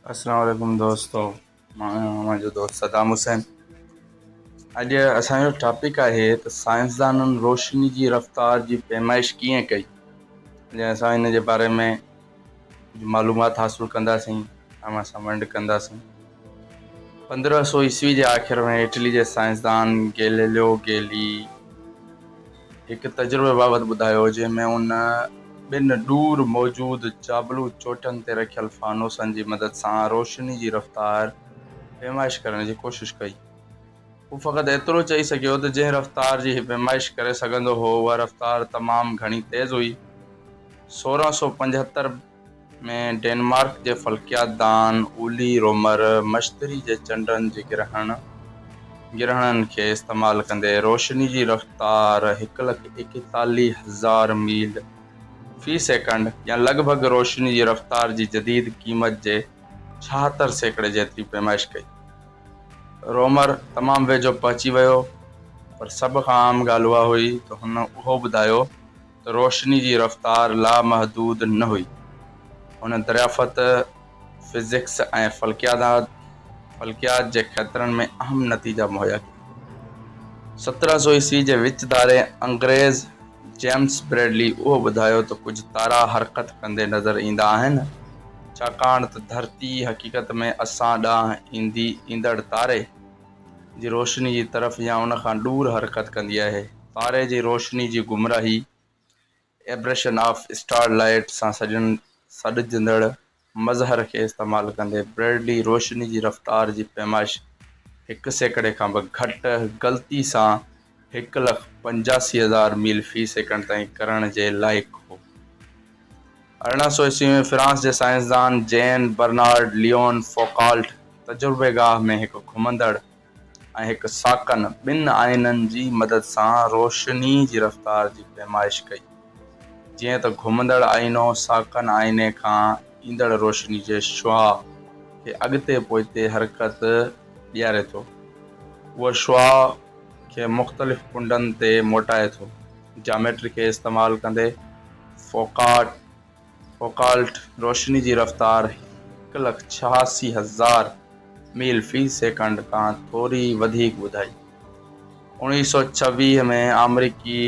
अस्सलाम वालेकुम दोस्तों, मुंहिंजो दोस्त सदाम हुसैन। अॼु असांजो टॉपिक आहे त साइंसदाननि रोशनी जी रफ़्तार जी पैमाइश कीअं कई। अॼु असां हिन जे बारे में मालूमात हासिलु कंदासीं, तव्हां सां वंड कंदासीं। 1500 ईस्वी जे आख़िर में इटली जे साइंसदान गैलीलियो गैली हिकु तजुर्बे बाबति ॿुधायो, जंहिंमें उन ॿिनि दूर मौजूदु चाबलू चोटनि ते रखियल फानूसनि जी मदद सां रोशनी जी रफ़्तार पैमाइश करण जी कोशिश कई। हू फ़क़ति एतिरो चई सघियो त जंहिं रफ़्तार जी पैमाइश करे सघंदो हो, उहा रफ़्तार तमामु घणी तेज़ हुई। 1675 में डेनमार्क जे फ़ल्कियातदान उली रोमर मश्तरी जे चंडनि जे गिरहणनि खे इस्तेमालु कंदे रोशनी जी रफ़्तार 1,41,000 मील फ़ी सेकंड या लॻभॻि रोशनी जी रफ़्तार जी जदीद क़ीमत जे 76% जेतिरी पैमाइश कई। रोमर तमामु वेझो पहुची वियो, पर सभ खां आम ॻाल्हि उहा हुई त हुन उहो ॿुधायो त रोशनी जी रफ़्तार लामहदूद न हुई। हुन दरियाफ़त फिज़िक्स ऐं फ़ल्कियात जे खेत्रनि में अहम नतीजा मुहैया कया। 1700 ईस्वी जे विच धारे अंग्रेज़ जेम्स ब्रैडली उहो ॿुधायो त कुझु तारा हरकत कंदे नज़र ईंदा आहिनि, छाकाणि त धरती हक़ीक़त में असां ॾांहुं ईंदड़ तारे जी रोशनी जी तरफ़ या उन खां दूर हरकत कंदी आहे। तारे जी रोशनी जी गुमराही एब्रेशन ऑफ स्टारलाइट सां सॾजंदड़ मज़हर खे इस्तेमालु कंदे ब्रैडली रोशनी जी रफ़्तार जी पैमाइश 1 सेकड़े खां बि घटि ग़लती सां 1,85,000 मील फ़ी सेकंड ताईं करण जे लाइक़ु हो। 1800 ईस्वी में फ्रांस जे साइंसदान जेन बर्नार्ड लियोन फौकाल्ट तजुर्बेगाह में हिकु घुमंदड़ ऐं हिकु साकन ॿिनि आइननि जी मदद सां रोशनी जी रफ़्तार जी पैमाइश कई। जीअं त घुमंदड़ आइनो साकन आइने खां ईंदड़ रोशनी जे शुआ खे अॻिते पोइते हरकत ॾियारे थो, उहा शुआ खे मुख़्तलिफ़ कुंडनि ते मोटाए थो। जामेट्री खे इस्तेमालु कंदे फौकाल्ट रोशनी जी रफ़्तार 1,86,000 मील फ़ी सेकंड खां थोरी वधीक ॿुधाई। 1926 में अमरीकी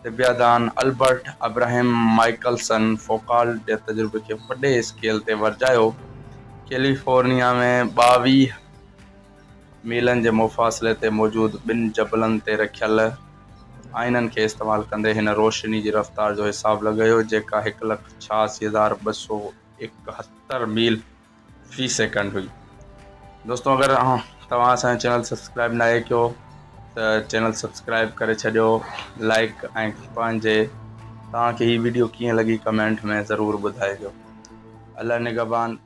तिबियादान अल्बर्ट अब्राहम माइकलसन फौकाल्ट जे तजुर्बे खे वॾे स्केल ते वर्जायो। कैलिफोर्निया में 22 मीलनि जे मुफ़ासिले ते मौजूदु ॿिनि जबलनि ते रखियल आइननि खे इस्तेमालु कंदे हिन रोशनी जी रफ़्तार जो हिसाबु लॻायो, जेका 1,86,271 मील फ़ी सेकंड हुई। दोस्तों, अगरि तव्हां असांजो चैनल सब्सक्राइब न कयो त चैनल सब्सक्राइब करे छॾियो, लाइक ऐं तव्हांखे हीअ वीडियो कीअं लॻी कमेंट में ज़रूरु ॿुधाइजो। अल्लाह निगहबान,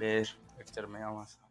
ॿिए लेक्चर में आवां।